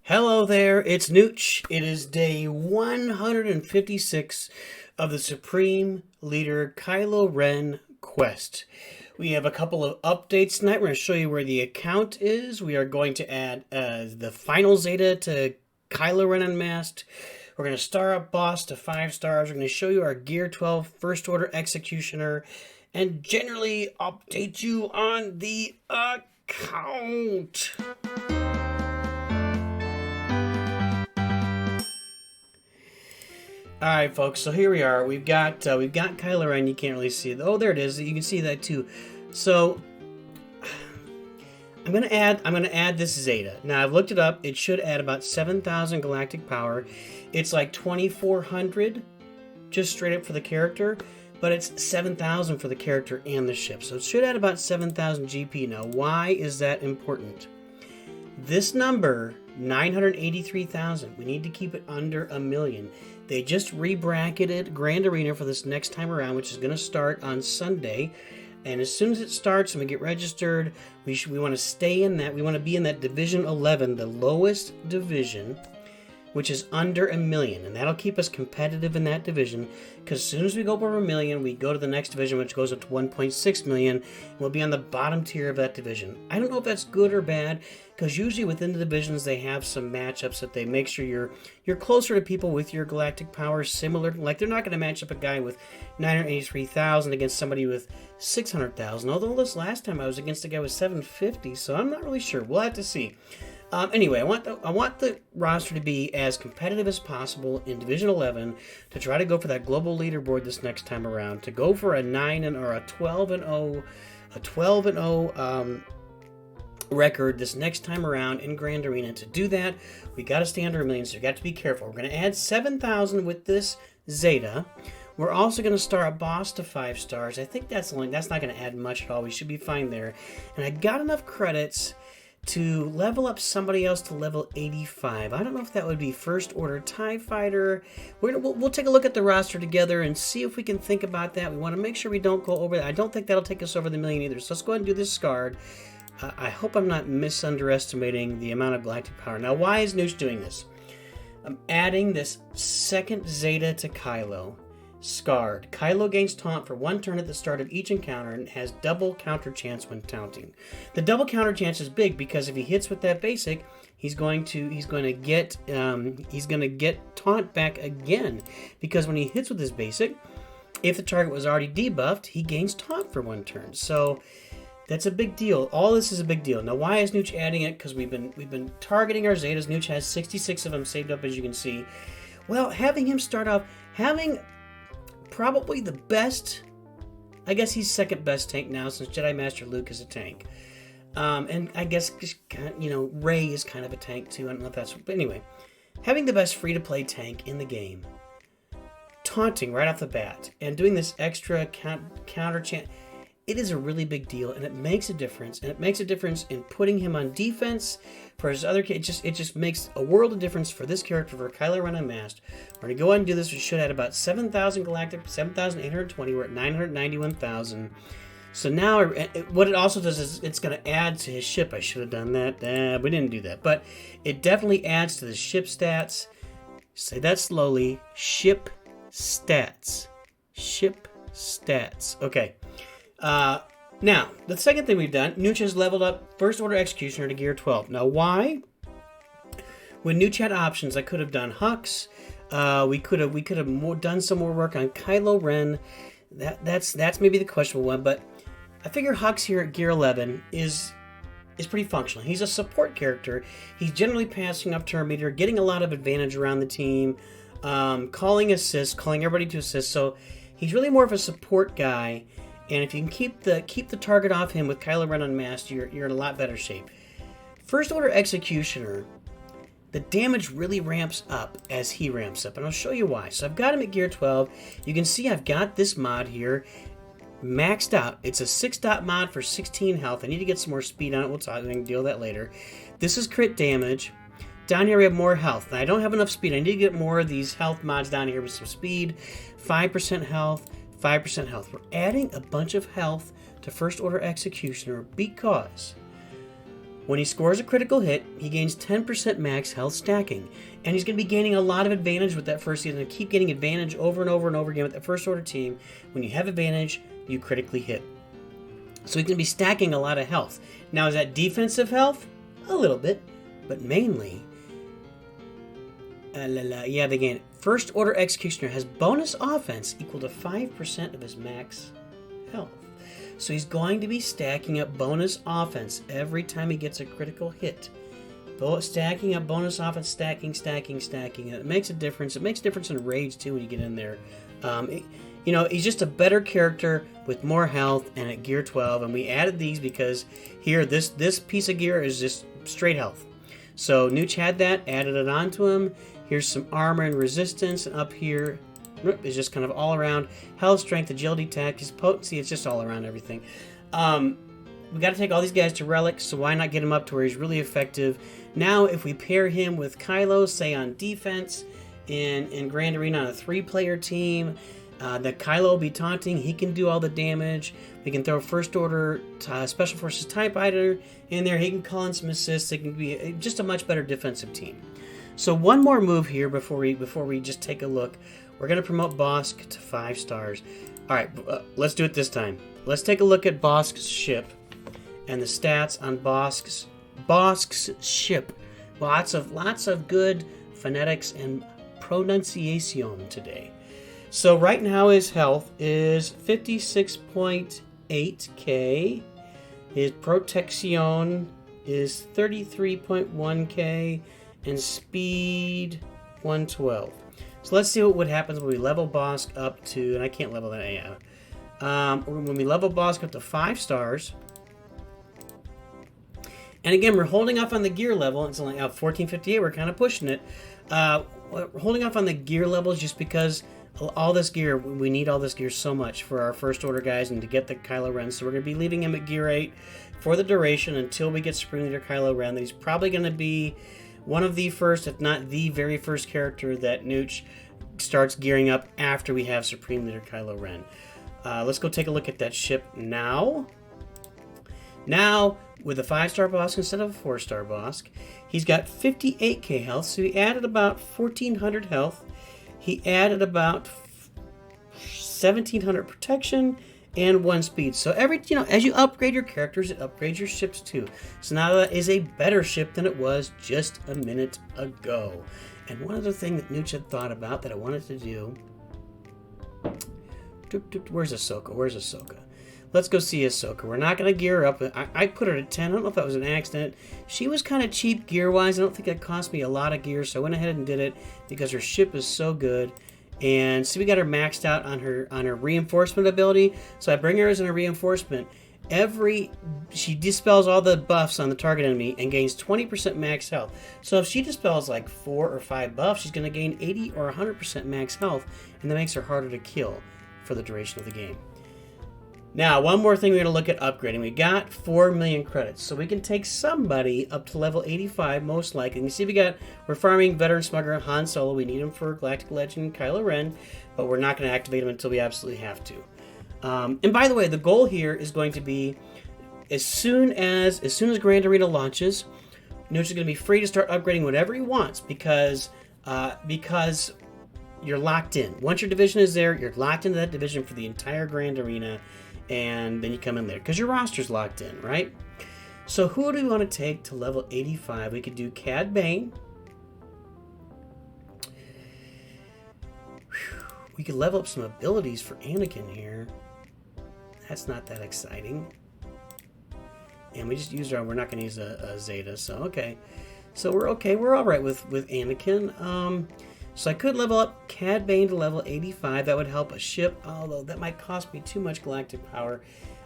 Hello there, it's NOOCH. It is day 156 of the Supreme Leader Kylo Ren quest. We have a couple of updates tonight. We're going to show you where the account is. We are going to add the final Zeta to Kylo Ren Unmasked. We're going to star up Bossk to 5 stars. We're going to show you our Gear 12 First Order Executioner and generally update you on the account. All right, folks. So here we are. We've got Kylo Ren. You can't really see it. Oh, there it is. You can see that too. So I'm gonna add this Zeta. Now I've looked it up. It should add about 7,000 galactic power. It's like 2,400 just straight up for the character, but it's 7,000 for the character and the ship. So it should add about 7,000 GP. Now, why is that important? This number, 983,000. We need to keep it under 1,000,000. They just re-bracketed Grand Arena for this next time around, which is going to start on Sunday. And as soon as it starts and we get registered, we want to stay in that. We want to be in that Division 11, the lowest division, which is under 1,000,000. And that'll keep us competitive in that division. Because as soon as we go over 1,000,000, we go to the next division, which goes up to 1.6 million. And we'll be on the bottom tier of that division. I don't know if that's good or bad, because usually within the divisions they have some matchups that they make sure you're closer to people with your galactic power similar. Like they're not going to match up a guy with 983,000 against somebody with 600,000. Although this last time I was against a guy with 750, so I'm not really sure. We'll have to see. Anyway, I want the roster to be as competitive as possible in Division 11 to try to go for that global leaderboard this next time around. To go for a 12-0 record this next time around in Grand Arena. To do that, we got to stay under 1,000,000, so you got to be careful. We're going to add 7,000 with this Zeta. We're also going to star a Bossk to 5 stars. I think that's not going to add much at all. We should be fine there. And I got enough credits to level up somebody else to level 85. I don't know if that would be First Order TIE Fighter. We'll take a look at the roster together and see if we can think about that. We want to make sure we don't go over that. I don't think that'll take us over the 1,000,000 either. So let's go ahead and do this scarred. I hope I'm not underestimating the amount of galactic power. Now, why is NOOCH doing this? I'm adding this second Zeta to Kylo. Scarred. Kylo gains taunt for 1 turn at the start of each encounter and has double counter chance when taunting. The double counter chance is big because if he hits with that basic, he's going to get taunt back again, because when he hits with his basic, if the target was already debuffed, he gains taunt for 1 turn. So that's a big deal. All this is a big deal. Now, why is NOOCH adding it? Because we've been targeting our Zetas. NOOCH has 66 of them saved up, as you can see. Well, having him start off, having probably the best, I guess he's second best tank now since Jedi Master Luke is a tank. And I guess, Rey is kind of a tank too. I don't know if that's, but anyway, having the best free-to-play tank in the game, taunting right off the bat, and doing this extra counter chance, it is a really big deal, and it makes a difference. And it makes a difference in putting him on defense for his other kid. It just makes a world of difference for this character, for Kylo Ren Unmasked. We're going to go ahead and do this. We should add about 7,000 galactic, 7,820. We're at 991,000. So now, what it also does is it's going to add to his ship. I should have done that. We didn't do that. But it definitely adds to the ship stats. Say that slowly. Ship stats. Ship stats. Okay. Now, the second thing we've done, NOOCH has leveled up First Order Executioner to Gear 12. Now, why? When NOOCH had options, I could have done Hux. We could have done some more work on Kylo Ren. That's maybe the questionable one, but I figure Hux here at Gear 11 is pretty functional. He's a support character. He's generally passing up turn meter, getting a lot of advantage around the team, calling assists, calling everybody to assist. So he's really more of a support guy. And if you can keep the target off him with Kylo Ren Unmasked, you're in a lot better shape. First Order Executioner, the damage really ramps up as he ramps up, and I'll show you why. So I've got him at Gear 12. You can see I've got this mod here maxed out. It's a 6-dot mod for 16 health. I need to get some more speed on it. We can deal with that later. This is crit damage. Down here we have more health. Now, I don't have enough speed. I need to get more of these health mods down here with some speed. 5% health. 5% health. We're adding a bunch of health to First Order Executioner because When he scores a critical hit, he gains 10% max health stacking. And he's going to be gaining a lot of advantage with that first. He's going to keep getting advantage over and over and over again with that first order team. When you have advantage, you critically hit. So he's going to be stacking a lot of health. Now, is that defensive health? A little bit, but mainly... yeah, they gain. First order executioner has bonus offense equal to 5% of his max health. So he's going to be stacking up bonus offense every time he gets a critical hit. Stacking up bonus offense, stacking. It makes a difference. It makes a difference in rage too when you get in there. He's just a better character with more health and at gear 12. And we added these because here, this piece of gear is just straight health. So NOOCH had that, added it onto him. Here's some armor and resistance. And up here is just kind of all around health, strength, agility, tactics, potency. It's just all around everything. We got to take all these guys to relics, so why not get him up to where he's really effective? Now, if we pair him with Kylo, say on defense, in Grand Arena on a 3-player team, that Kylo will be taunting. He can do all the damage. We can throw First Order Special Forces Type Fighter in there. He can call in some assists. It can be just a much better defensive team. So one more move here before we just take a look. We're going to promote Bossk to 5 stars. All right, let's do it this time. Let's take a look at Bossk's ship and the stats on Bossk's ship. Lots of good phonetics and pronunciation today. So right now his health is 56.8k. His protection is 33.1k, and speed 112. So let's see what happens when we level Bossk up to, and I can't level that yet. When we level Bossk up to 5 stars. And again, we're holding off on the gear level. It's only 1458. We're kind of pushing it. We're holding off on the gear levels just because all this gear, we need all this gear so much for our first order guys and to get the Kylo Ren. So we're going to be leaving him at gear 8 for the duration until we get Supreme Leader Kylo Ren. He's probably going to be one of the first, if not the very first character that NOOCH starts gearing up after we have Supreme Leader Kylo Ren. Let's go take a look at that ship now. Now, with a 5-star Bossk instead of a 4-star Bossk, he's got 58k health, so he added about 1,400 health. He added about 1,700 protection and 1 speed. So as you upgrade your characters, it upgrades your ships too. So now that is a better ship than it was just a minute ago. And one other thing that NOOCH had thought about that I wanted to do. Where's Ahsoka? Let's go see Ahsoka. We're not going to gear her up. I put her at 10. I don't know if that was an accident. She was kind of cheap gear-wise. I don't think it cost me a lot of gear, so I went ahead and did it because her ship is so good. And see, we got her maxed out on her reinforcement ability. So I bring her as a reinforcement. She dispels all the buffs on the target enemy and gains 20% max health. So if she dispels like 4 or 5 buffs, she's going to gain 80 or 100% max health, and that makes her harder to kill for the duration of the game. Now, one more thing we're going to look at upgrading. We got 4 million credits, so we can take somebody up to level 85, most likely. And you see we're farming Veteran Smuggler Han Solo. We need him for Galactic Legend Kylo Ren, but we're not going to activate him until we absolutely have to. And by the way, the goal here is going to be as soon as Grand Arena launches, NOOCH is going to be free to start upgrading whatever he wants because you're locked in. Once your division is there, you're locked into that division for the entire Grand Arena. And then you come in there because your roster's locked in, right? So who do we want to take to level 85? We could do Cad Bane. We could level up some abilities for Anakin here. That's not that exciting. And we just used we're not going to use a Zeta, so okay. So we're okay. We're all right with Anakin. So I could level up Cad Bane to level 85. That would help a ship, although that might cost me too much galactic power.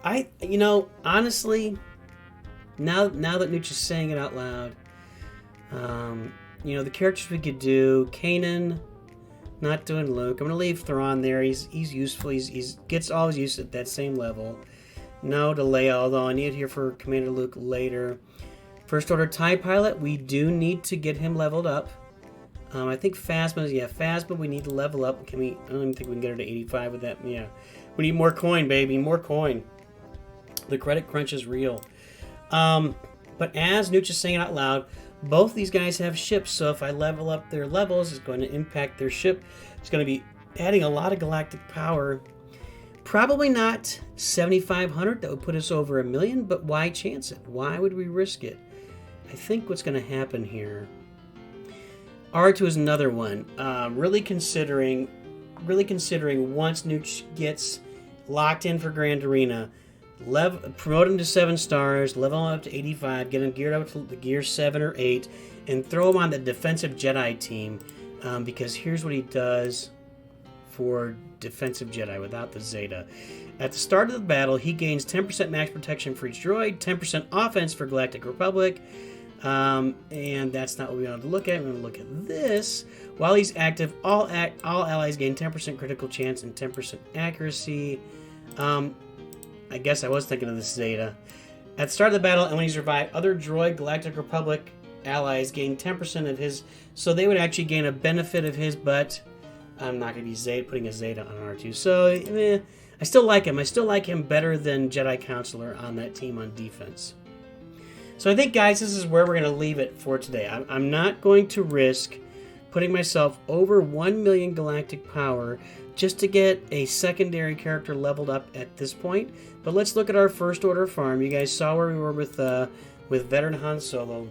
Honestly, now that NOOCH is saying it out loud, the characters we could do, Kanan, not doing Luke. I'm going to leave Thrawn there. He's useful. He's gets always used at that same level. No to Leia, although I need it here for Commander Luke later. First Order TIE Pilot, we do need to get him leveled up. I think Phasma, we need to level up. I don't even think we can get her to 85 with that. Yeah. We need more coin, baby. More coin. The credit crunch is real. But But as Nooch is saying out loud, both these guys have ships, so if I level up their levels, it's going to impact their ship. It's going to be adding a lot of galactic power. Probably not 7,500. That would put us over 1 million, but why chance it? Why would we risk it? I think what's going to happen here... R2 is another one. Really considering once Nooch gets locked in for Grand Arena, promote him to 7 stars, level him up to 85, get him geared up to the gear 7 or 8, and throw him on the defensive Jedi team. Because here's what he does for defensive Jedi without the Zeta. At the start of the battle, he gains 10% max protection for each droid, 10% offense for Galactic Republic. And that's not what we want to look at. We want to look at this. While he's active, all allies gain 10% critical chance and 10% accuracy. I guess I was thinking of this Zeta. At the start of the battle, and when he's revived, other droid Galactic Republic allies gain 10% of his. So they would actually gain a benefit of his, but I'm not going to be putting a Zeta on R2. So I still like him. I still like him better than Jedi Counselor on that team on defense. So I think, guys, this is where we're going to leave it for today. I'm not going to risk putting myself over 1 million galactic power just to get a secondary character leveled up at this point. But let's look at our first order farm. You guys saw where we were with veteran Han Solo.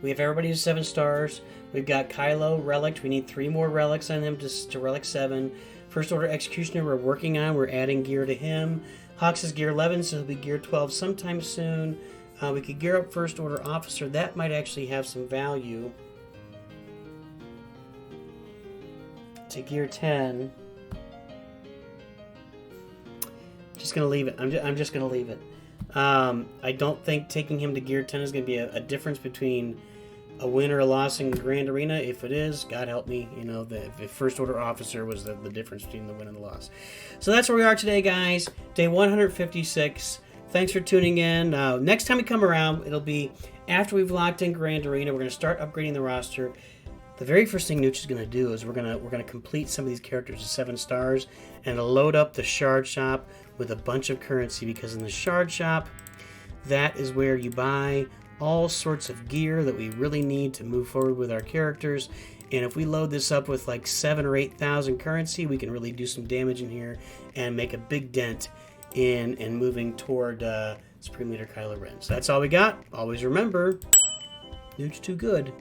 We have everybody to 7 stars. We've got Kylo relic. We need 3 more relics on him to relic 7. First order executioner we're working on. We're adding gear to him. Hux is gear 11, so he'll be gear 12 sometime soon. We could gear up First Order Officer. That might actually have some value. To gear 10. Just going to leave it. I'm just going to leave it. I don't think taking him to gear 10 is going to be a difference between a win or a loss in Grand Arena. If it is, God help me, the First Order Officer was the difference between the win and the loss. So that's where we are today, guys. Day 156. Thanks for tuning in. Next time we come around, it'll be after we've locked in Grand Arena. We're going to start upgrading the roster. The very first thing Nooch is going to do is we're going to complete some of these characters to 7 stars and load up the Shard Shop with a bunch of currency, because in the Shard Shop, that is where you buy all sorts of gear that we really need to move forward with our characters. And if we load this up with like 7,000 or 8,000 currency, we can really do some damage in here and make a big dent in moving toward Supreme Leader Kylo Ren. So that's all we got. Always remember, Nooch too good.